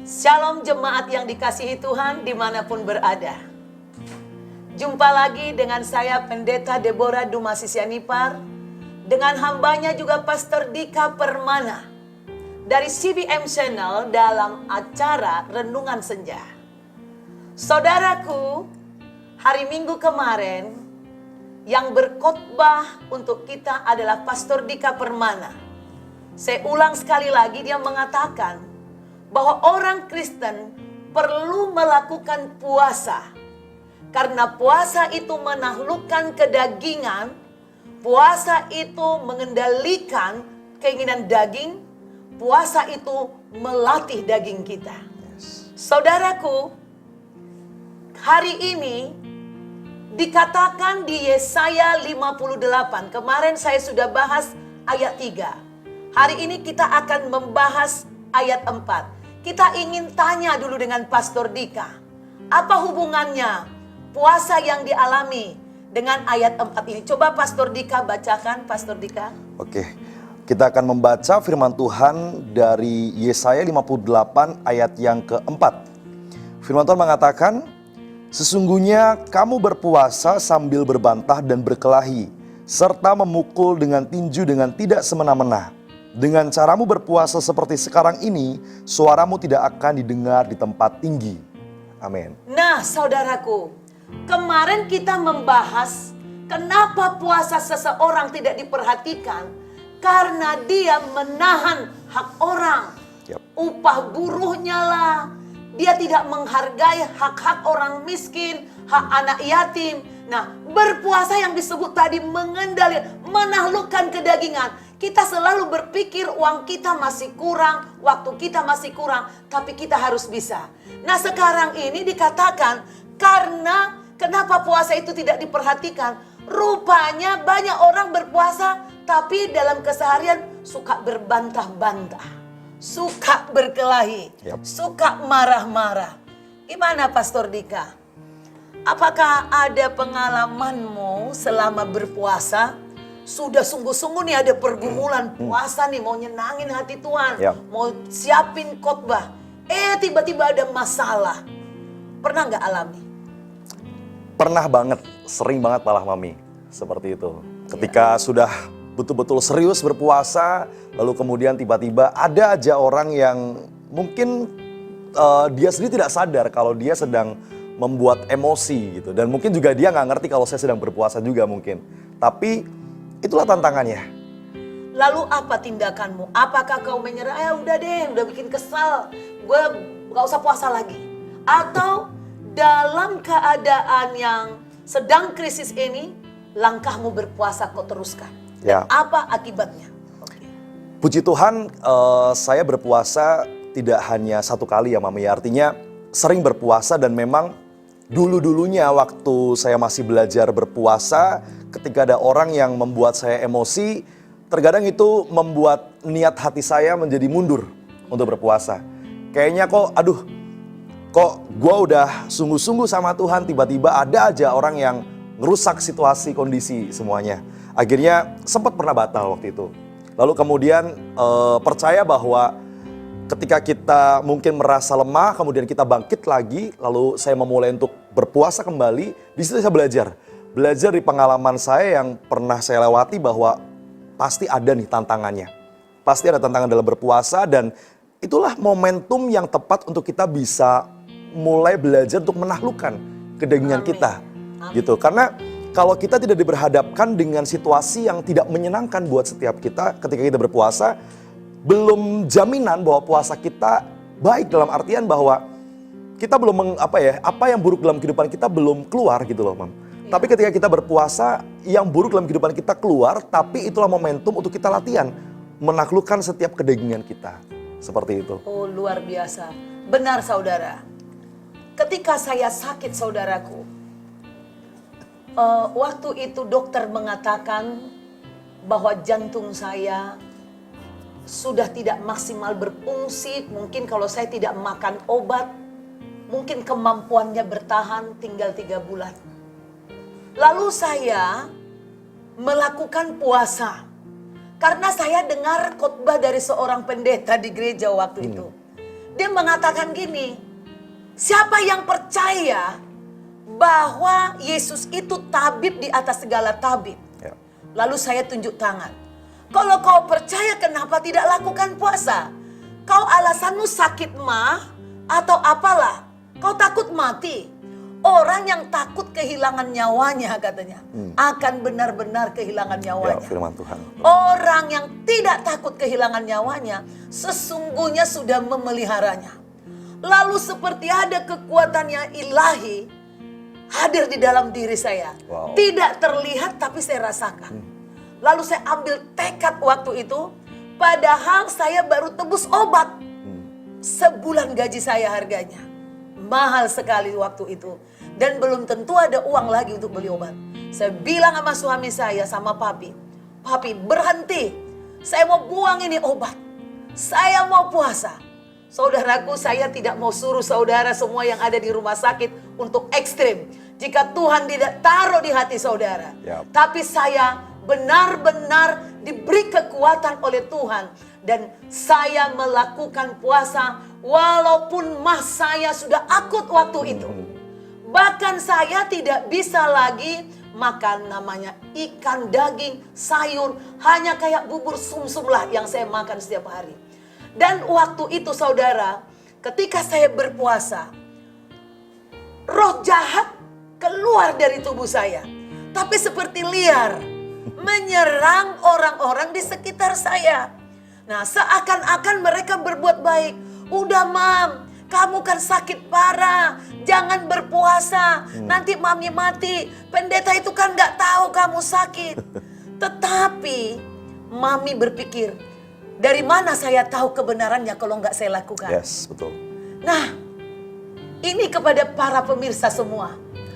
Shalom jemaat yang dikasihi Tuhan dimanapun berada. Jumpa lagi dengan saya Pendeta Deborah Dumasi Sianipar, dengan hambanya juga Pastor Dika Permana dari CBM Channel dalam acara Renungan Senja. Saudaraku, hari Minggu kemarin yang berkhotbah untuk kita adalah Pastor Dika Permana. Saya ulang sekali lagi, dia mengatakan bahwa orang Kristen perlu melakukan puasa. Karena puasa itu menaklukkan kedagingan, puasa itu mengendalikan keinginan daging, puasa itu melatih daging kita. Saudaraku, hari ini dikatakan di Yesaya 58. Kemarin saya sudah bahas ayat 3. Hari ini kita akan membahas ayat 4. Kita ingin tanya dulu dengan Pastor Dika. Apa hubungannya puasa yang dialami dengan ayat 4 ini? Coba Pastor Dika bacakan, Pastor Dika. Oke, kita akan membaca firman Tuhan dari Yesaya 58 ayat yang keempat. Firman Tuhan mengatakan, sesungguhnya kamu berpuasa sambil berbantah dan berkelahi, serta memukul dengan tinju dengan tidak semena-mena. Dengan caramu berpuasa seperti sekarang ini, suaramu tidak akan didengar di tempat tinggi. Amin. Nah, saudaraku, kemarin kita membahas kenapa puasa seseorang tidak diperhatikan. Karena dia menahan hak orang. Upah buruhnya lah. Dia tidak menghargai hak-hak orang miskin, hak anak yatim. Nah, berpuasa yang disebut tadi mengendalikan, menaklukkan kedagingan. Kita selalu berpikir uang kita masih kurang, waktu kita masih kurang, tapi kita harus bisa. Nah, sekarang ini dikatakan karena kenapa puasa itu tidak diperhatikan? Rupanya banyak orang berpuasa tapi dalam keseharian suka berbantah-bantah, suka berkelahi, suka marah-marah. Gimana Pastor Dika? Apakah ada pengalamanmu selama berpuasa? Sudah sungguh-sungguh nih ada pergumulan puasa nih, mau nyenangin hati Tuhan, mau siapin khotbah. Tiba-tiba ada masalah. Pernah nggak alami? Pernah banget, sering banget malah Mami. Seperti itu. Ketika sudah betul-betul serius berpuasa, lalu kemudian tiba-tiba ada aja orang yang mungkin dia sendiri tidak sadar kalau dia sedang membuat emosi gitu. Dan mungkin juga dia nggak ngerti kalau saya sedang berpuasa juga mungkin. Tapi itulah tantangannya. Lalu apa tindakanmu? Apakah kau menyerah? Udah deh, udah bikin kesal. Gue gak usah puasa lagi. Atau dalam keadaan yang sedang krisis ini, langkahmu berpuasa kau teruskan. Dan apa akibatnya? Puji Tuhan, saya berpuasa tidak hanya satu kali ya Mami. Artinya sering berpuasa dan memang dulu-dulunya waktu saya masih belajar berpuasa, ketika ada orang yang membuat saya emosi, terkadang itu membuat niat hati saya menjadi mundur untuk berpuasa. Kayaknya kok gue udah sungguh-sungguh sama Tuhan, tiba-tiba ada aja orang yang ngerusak situasi, kondisi semuanya. Akhirnya sempat pernah batal waktu itu. Lalu kemudian percaya bahwa ketika kita mungkin merasa lemah, kemudian kita bangkit lagi, lalu saya memulai untuk berpuasa kembali, di situ saya belajar di pengalaman saya yang pernah saya lewati bahwa pasti ada nih tantangannya. Pasti ada tantangan dalam berpuasa dan itulah momentum yang tepat untuk kita bisa mulai belajar untuk menaklukkan kedagingan kita. Gitu. Karena kalau kita tidak diberhadapkan dengan situasi yang tidak menyenangkan buat setiap kita ketika kita berpuasa, belum jaminan bahwa puasa kita baik dalam artian bahwa kita belum apa yang buruk dalam kehidupan kita belum keluar gitu loh, Mam. Tapi ketika kita berpuasa, yang buruk dalam kehidupan kita keluar, tapi itulah momentum untuk kita latihan menaklukkan setiap kedagingan kita. Seperti itu. Oh, luar biasa. Benar saudara. Ketika saya sakit saudaraku, waktu itu dokter mengatakan bahwa jantung saya sudah tidak maksimal berfungsi. Mungkin kalau saya tidak makan obat, mungkin kemampuannya bertahan tinggal 3 bulan. Lalu saya melakukan puasa. Karena saya dengar khotbah dari seorang pendeta di gereja waktu itu. Dia mengatakan gini, siapa yang percaya bahwa Yesus itu tabib di atas segala tabib? Ya. Lalu saya tunjuk tangan. Kalau kau percaya, kenapa tidak lakukan puasa? Kau alasanmu sakit mah atau apalah? Kau takut mati. Orang yang takut kehilangan nyawanya katanya akan benar-benar kehilangan Ya, nyawanya. firman Tuhan. Orang yang tidak takut kehilangan nyawanya sesungguhnya sudah memeliharanya. Lalu seperti ada kekuatan yang ilahi hadir di dalam diri saya. Wow. Tidak terlihat tapi saya rasakan. Lalu saya ambil tekad waktu itu, padahal saya baru tebus obat. Sebulan gaji saya harganya. Mahal sekali waktu itu. Dan belum tentu ada uang lagi untuk beli obat. Saya bilang sama suami saya, sama papi. Papi, berhenti. Saya mau buang ini obat. Saya mau puasa. Saudaraku, saya tidak mau suruh saudara semua yang ada di rumah sakit untuk ekstrim. Jika Tuhan tidak taruh di hati saudara. Yap. Tapi saya benar-benar diberi kekuatan oleh Tuhan. Dan saya melakukan puasa walaupun mah saya sudah akut waktu itu. Bahkan saya tidak bisa lagi makan namanya ikan, daging, sayur. Hanya kayak bubur sumsum lah yang saya makan setiap hari. Dan waktu itu saudara, ketika saya berpuasa, roh jahat keluar dari tubuh saya. Tapi seperti liar, menyerang orang-orang di sekitar saya. Nah, seakan-akan mereka berbuat baik. Udah mam, kamu kan sakit parah, jangan berpuasa, nanti mami mati. Pendeta itu kan gak tahu kamu sakit. Tetapi mami berpikir, dari mana saya tahu kebenarannya kalau gak saya lakukan? Yes, betul. Nah, ini kepada para pemirsa semua.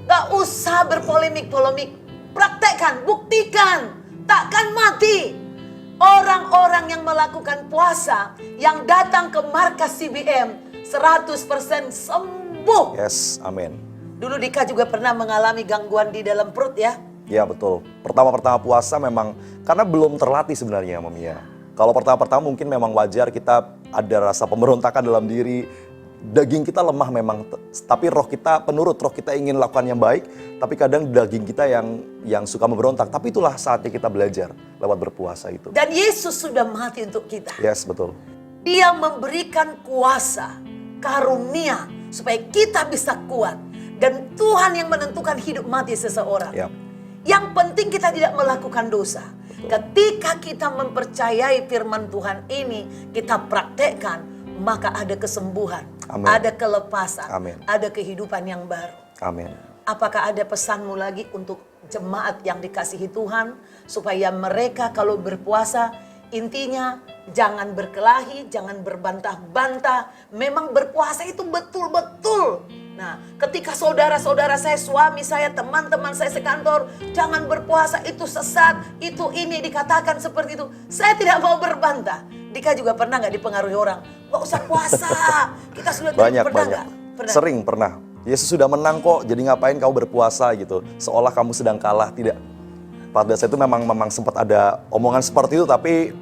Gak usah berpolemik-polemik, praktekkan, buktikan, takkan mati. Orang-orang yang melakukan puasa, yang datang ke markas CBM, 100% sembuh. Yes, amin. Dulu Dika juga pernah mengalami gangguan di dalam perut ya. Ya betul. Pertama-pertama puasa memang karena belum terlatih sebenarnya Mami ya. Kalau pertama-pertama mungkin memang wajar kita ada rasa pemberontakan dalam diri. Daging kita lemah memang, tapi roh kita penurut, roh kita ingin lakukan yang baik. Tapi kadang daging kita yang suka memberontak. Tapi itulah saatnya kita belajar lewat berpuasa itu. Dan Yesus sudah mati untuk kita. Yes, betul. Dia memberikan kuasa, karunia supaya kita bisa kuat. Dan Tuhan yang menentukan hidup mati seseorang. Yap. Yang penting kita tidak melakukan dosa. Ketika kita mempercayai firman Tuhan ini, kita praktekkan, maka ada kesembuhan, Amin. ada kelepasan, Amin. ada kehidupan yang baru. Amin. Apakah ada pesanmu lagi untuk jemaat yang dikasihi Tuhan, supaya mereka kalau berpuasa, intinya jangan berkelahi, jangan berbantah-bantah. Memang berpuasa itu betul-betul. Nah, ketika saudara-saudara saya, suami saya, teman-teman saya sekantor, jangan berpuasa, itu sesat, itu ini dikatakan seperti itu. Saya tidak mau berbantah. Dika juga pernah gak dipengaruhi orang? Gak usah puasa, kita sudah Banyak. nggak? Pernah. Sering pernah. Yesus sudah menang kok, jadi ngapain kau berpuasa gitu. Seolah kamu sedang kalah, tidak. Pada saat itu memang sempat ada omongan seperti itu, tapi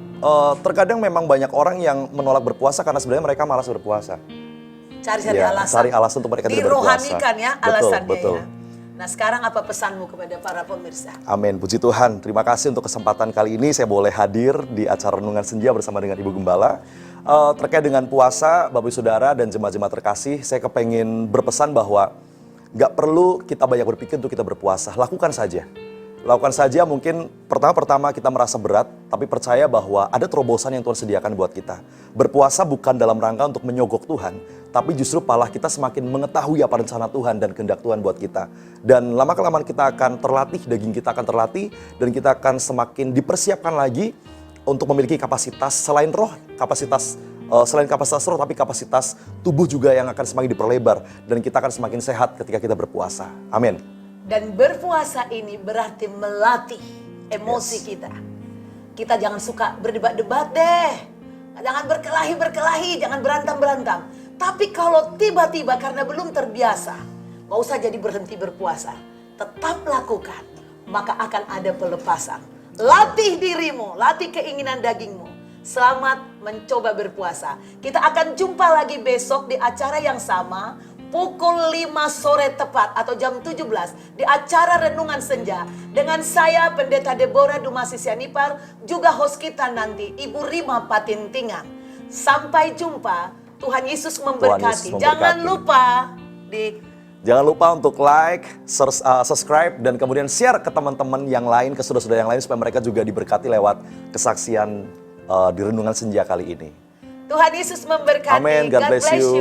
terkadang memang banyak orang yang menolak berpuasa karena sebenarnya mereka malas berpuasa. Cari Ya, alasan. cari alasan untuk mereka tidak berpuasa. Dirohanikan ya Betul, alasannya betul. ya. Nah, sekarang apa pesanmu kepada para pemirsa? Amin, puji Tuhan. Terima kasih untuk kesempatan kali ini saya boleh hadir di acara Renungan Senja bersama dengan Ibu Gembala. Terkait dengan puasa, Bapak Ibu Saudara dan jemaat-jemaat terkasih, saya kepengen berpesan bahwa gak perlu kita banyak berpikir untuk kita berpuasa. Lakukan saja. Lakukan saja, mungkin pertama-pertama kita merasa berat, tapi percaya bahwa ada terobosan yang Tuhan sediakan buat kita. Berpuasa bukan dalam rangka untuk menyogok Tuhan, tapi justru malah kita semakin mengetahui apa rencana Tuhan dan kehendak Tuhan buat kita. Dan lama-kelamaan kita akan terlatih, daging kita akan terlatih, dan kita akan semakin dipersiapkan lagi untuk memiliki kapasitas selain roh, selain kapasitas roh, tapi kapasitas tubuh juga yang akan semakin diperlebar. Dan kita akan semakin sehat ketika kita berpuasa. Amin. Dan berpuasa ini berarti melatih emosi Yes. kita. Kita jangan suka berdebat-debat deh. Jangan berkelahi, jangan berantem-berantem. Tapi kalau tiba-tiba karena belum terbiasa, gak usah jadi berhenti berpuasa. Tetap lakukan, maka akan ada pelepasan. Latih dirimu, latih keinginan dagingmu. Selamat mencoba berpuasa. Kita akan jumpa lagi besok di acara yang sama, pukul 5 sore tepat atau jam 17 di acara Renungan Senja. Dengan saya Pendeta Deborah Dumasi Sianipar, juga host kita nanti Ibu Rima Patintingan. Sampai jumpa, Tuhan Yesus memberkati. Jangan lupa Jangan lupa untuk like, subscribe, dan kemudian share ke teman-teman yang lain, ke saudara-saudara yang lain supaya mereka juga diberkati lewat kesaksian di Renungan Senja kali ini. Tuhan Yesus memberkati. Amin. God bless you.